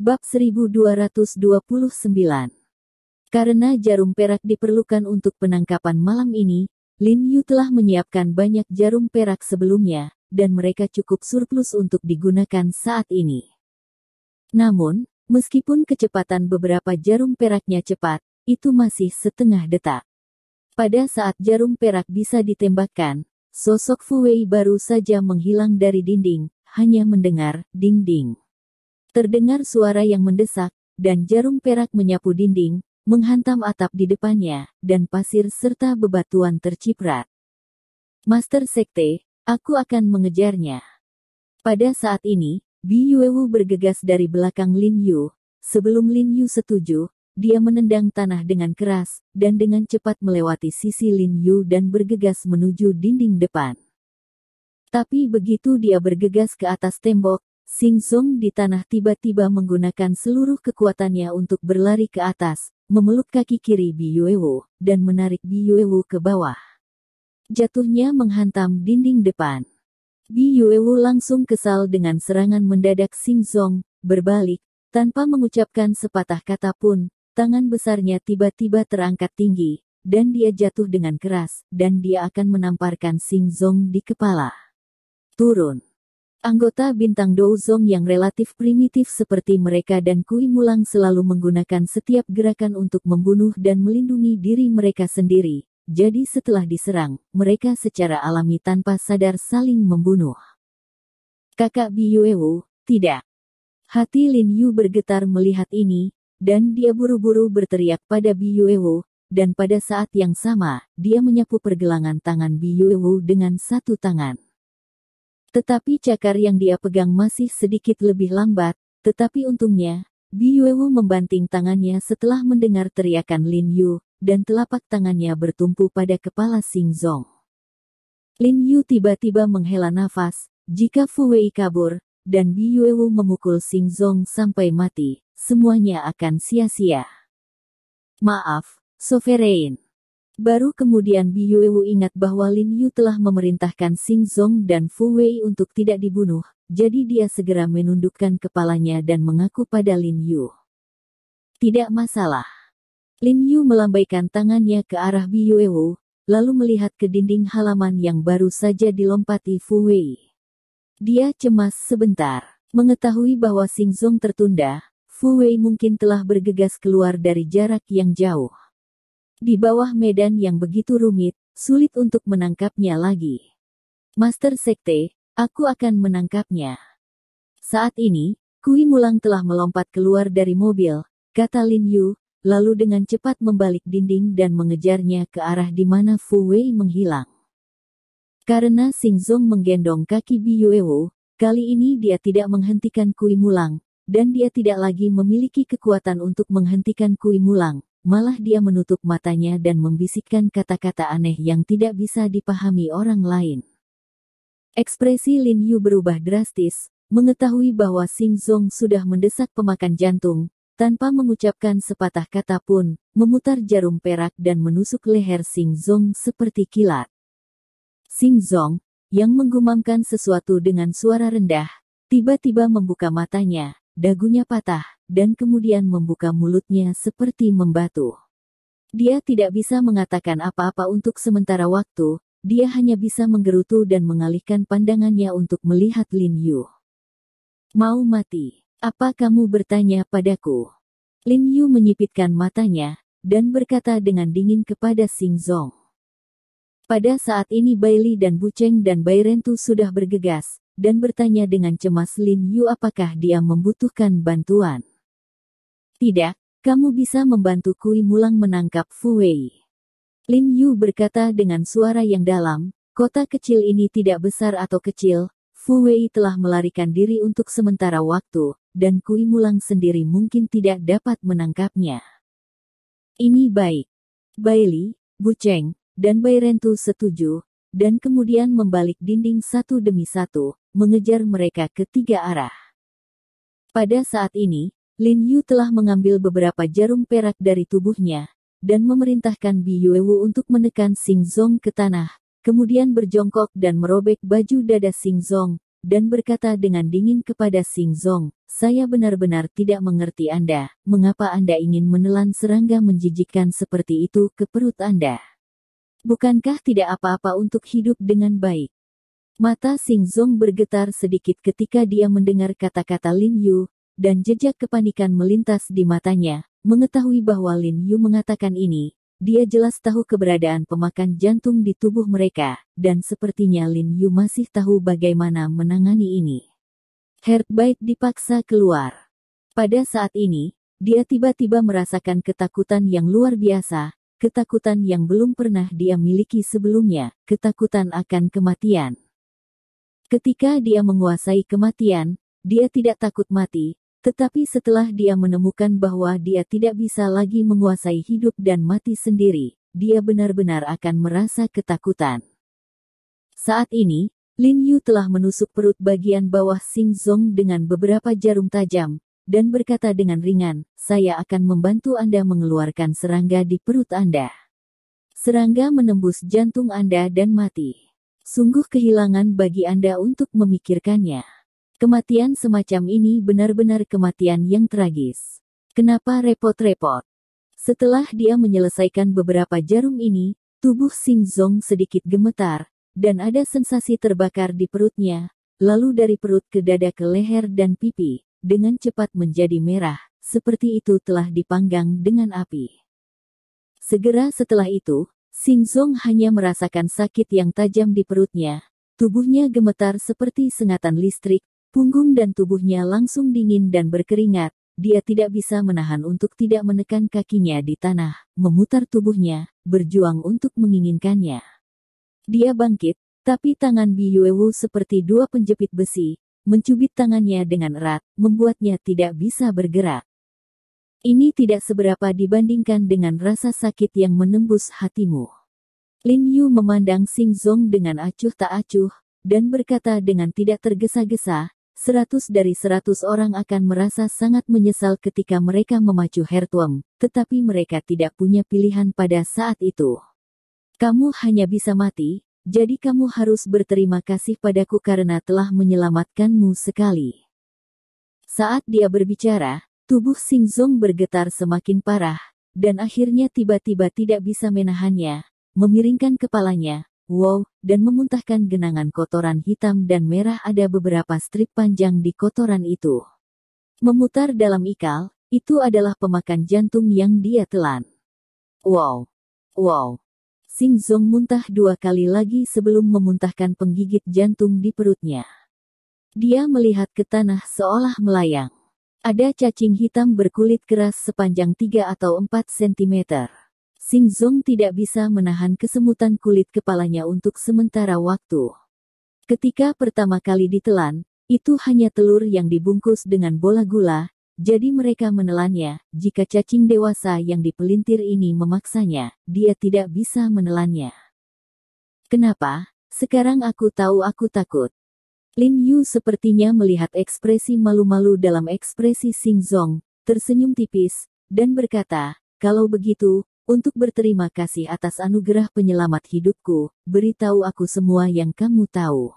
Bab 1229. Karena jarum perak diperlukan untuk penangkapan malam ini, Lin Yu telah menyiapkan banyak jarum perak sebelumnya, dan mereka cukup surplus untuk digunakan saat ini. Namun, meskipun kecepatan beberapa jarum peraknya cepat, itu masih setengah detak. Pada saat jarum perak bisa ditembakkan, sosok Fu Wei baru saja menghilang dari dinding, hanya mendengar ding-ding. Terdengar suara yang mendesak, dan jarum perak menyapu dinding, menghantam atap di depannya, dan pasir serta bebatuan terciprat. Master Sekte, aku akan mengejarnya. Pada saat ini, Bi Yuewu bergegas dari belakang Lin Yu. Sebelum Lin Yu setuju, dia menendang tanah dengan keras, dan dengan cepat melewati sisi Lin Yu dan bergegas menuju dinding depan. Tapi begitu dia bergegas ke atas tembok, Xing Zong di tanah tiba-tiba menggunakan seluruh kekuatannya untuk berlari ke atas, memeluk kaki kiri Bi Yuewu, dan menarik Bi Yuewu ke bawah. Jatuhnya menghantam dinding depan. Bi Yuewu langsung kesal dengan serangan mendadak Xing Zong, berbalik, tanpa mengucapkan sepatah kata pun, tangan besarnya tiba-tiba terangkat tinggi, dan dia jatuh dengan keras, dan dia akan menamparkan Xing Zong di kepala. Turun. Anggota bintang Douzong yang relatif primitif seperti mereka dan Kui Mulang selalu menggunakan setiap gerakan untuk membunuh dan melindungi diri mereka sendiri. Jadi setelah diserang, mereka secara alami tanpa sadar saling membunuh. Kakak Bi Yuewu, tidak. Hati Lin Yu bergetar melihat ini, dan dia buru-buru berteriak pada Bi Yuewu, dan pada saat yang sama, dia menyapu pergelangan tangan Bi Yuewu dengan satu tangan. Tetapi cakar yang dia pegang masih sedikit lebih lambat, tetapi untungnya, Bi Yuewu membanting tangannya setelah mendengar teriakan Lin Yu, dan telapak tangannya bertumpu pada kepala Xing Zong. Lin Yu tiba-tiba menghela nafas, jika Fu Wei kabur, dan Bi Yuewu memukul Xing Zong sampai mati, semuanya akan sia-sia. Maaf, Sovereign. Baru kemudian Bi Yuewu ingat bahwa Lin Yu telah memerintahkan Xing Zong dan Fu Wei untuk tidak dibunuh, jadi dia segera menundukkan kepalanya dan mengaku pada Lin Yu. Tidak masalah. Lin Yu melambaikan tangannya ke arah Bi Yuewu, lalu melihat ke dinding halaman yang baru saja dilompati Fu Wei. Dia cemas sebentar, mengetahui bahwa Xing Zong tertunda, Fu Wei mungkin telah bergegas keluar dari jarak yang jauh. Di bawah medan yang begitu rumit, sulit untuk menangkapnya lagi. Master Sekte, aku akan menangkapnya. Saat ini, Kui Mulang telah melompat keluar dari mobil, kata Lin Yu, lalu dengan cepat membalik dinding dan mengejarnya ke arah di mana Fu Wei menghilang. Karena Xing Zong menggendong kaki Bi Yuewu, kali ini dia tidak menghentikan Kui Mulang, dan dia tidak lagi memiliki kekuatan untuk menghentikan Kui Mulang. Malah dia menutup matanya dan membisikkan kata-kata aneh yang tidak bisa dipahami orang lain. Ekspresi Lin Yu berubah drastis, mengetahui bahwa Xing Zong sudah mendesak pemakan jantung, tanpa mengucapkan sepatah kata pun, memutar jarum perak dan menusuk leher Xing Zong seperti kilat. Xing Zong, yang menggumamkan sesuatu dengan suara rendah, tiba-tiba membuka matanya, dagunya patah, dan kemudian membuka mulutnya seperti membatu. Dia tidak bisa mengatakan apa-apa untuk sementara waktu, dia hanya bisa menggerutu dan mengalihkan pandangannya untuk melihat Lin Yu. Mau mati? Apa kamu bertanya padaku? Lin Yu menyipitkan matanya, dan berkata dengan dingin kepada Xing Zong. Pada saat ini Bailey dan Bu Cheng dan Bai Rentu sudah bergegas, dan bertanya dengan cemas Lin Yu apakah dia membutuhkan bantuan. Tidak, kamu bisa membantu Kui Mulang menangkap Fu Wei. Lin Yu berkata dengan suara yang dalam, kota kecil ini tidak besar atau kecil, Fu Wei telah melarikan diri untuk sementara waktu, dan Kui Mulang sendiri mungkin tidak dapat menangkapnya. Ini baik. Bailey, Bu Cheng, dan Bai Rentu setuju, dan kemudian membalik dinding satu demi satu, mengejar mereka ke tiga arah. Pada saat ini, Lin Yu telah mengambil beberapa jarum perak dari tubuhnya, dan memerintahkan Bi Yuewu untuk menekan Xing Zong ke tanah, kemudian berjongkok dan merobek baju dada Xing Zong, dan berkata dengan dingin kepada Xing Zong, "Saya benar-benar tidak mengerti Anda, mengapa Anda ingin menelan serangga menjijikkan seperti itu ke perut Anda? Bukankah tidak apa-apa untuk hidup dengan baik?" Mata Xing Zong bergetar sedikit ketika dia mendengar kata-kata Lin Yu, dan jejak kepanikan melintas di matanya. Mengetahui bahwa Lin Yu mengatakan ini, dia jelas tahu keberadaan pemakan jantung di tubuh mereka, dan sepertinya Lin Yu masih tahu bagaimana menangani ini. Heartbeat dipaksa keluar. Pada saat ini, dia tiba-tiba merasakan ketakutan yang luar biasa, ketakutan yang belum pernah dia miliki sebelumnya, ketakutan akan kematian. Ketika dia menguasai kematian, dia tidak takut mati, tetapi setelah dia menemukan bahwa dia tidak bisa lagi menguasai hidup dan mati sendiri, dia benar-benar akan merasa ketakutan. Saat ini, Lin Yu telah menusuk perut bagian bawah Xing Zong dengan beberapa jarum tajam, dan berkata dengan ringan, "Saya akan membantu Anda mengeluarkan serangga di perut Anda. Serangga menembus jantung Anda dan mati. Sungguh kehilangan bagi Anda untuk memikirkannya. Kematian semacam ini benar-benar kematian yang tragis. Kenapa repot-repot?" Setelah dia menyelesaikan beberapa jarum ini, tubuh Xing Zong sedikit gemetar, dan ada sensasi terbakar di perutnya, lalu dari perut ke dada ke leher dan pipi, dengan cepat menjadi merah, seperti itu telah dipanggang dengan api. Segera setelah itu, Xing Zong hanya merasakan sakit yang tajam di perutnya. Tubuhnya gemetar seperti sengatan listrik, punggung dan tubuhnya langsung dingin dan berkeringat. Dia tidak bisa menahan untuk tidak menekan kakinya di tanah, memutar tubuhnya, berjuang untuk menginginkannya. Dia bangkit, tapi tangan Bi Yuewu seperti dua penjepit besi, mencubit tangannya dengan erat, membuatnya tidak bisa bergerak. Ini tidak seberapa dibandingkan dengan rasa sakit yang menembus hatimu. Lin Yu memandang Xing Zong dengan acuh tak acuh, dan berkata dengan tidak tergesa-gesa, 100 dari 100 orang akan merasa sangat menyesal ketika mereka memacu Heartworm, tetapi mereka tidak punya pilihan pada saat itu. Kamu hanya bisa mati, jadi kamu harus berterima kasih padaku karena telah menyelamatkanmu sekali. Saat dia berbicara, tubuh Xing Zong bergetar semakin parah, dan akhirnya tiba-tiba tidak bisa menahannya, memiringkan kepalanya, dan memuntahkan genangan kotoran hitam dan merah. Ada beberapa strip panjang di kotoran itu. Memutar dalam ikal, itu adalah pemakan jantung yang dia telan. Xing Zong muntah 2 kali lagi sebelum memuntahkan penggigit jantung di perutnya. Dia melihat ke tanah seolah melayang. Ada cacing hitam berkulit keras sepanjang 3 atau 4 cm. Xing Zong tidak bisa menahan kesemutan kulit kepalanya untuk sementara waktu. Ketika pertama kali ditelan, itu hanya telur yang dibungkus dengan bola gula, jadi mereka menelannya. Jika cacing dewasa yang dipelintir ini memaksanya, dia tidak bisa menelannya. Kenapa? Sekarang aku tahu aku takut. Lin Yu sepertinya melihat ekspresi malu-malu dalam ekspresi Xing Zong, tersenyum tipis, dan berkata, "Kalau begitu, untuk berterima kasih atas anugerah penyelamat hidupku, beritahu aku semua yang kamu tahu."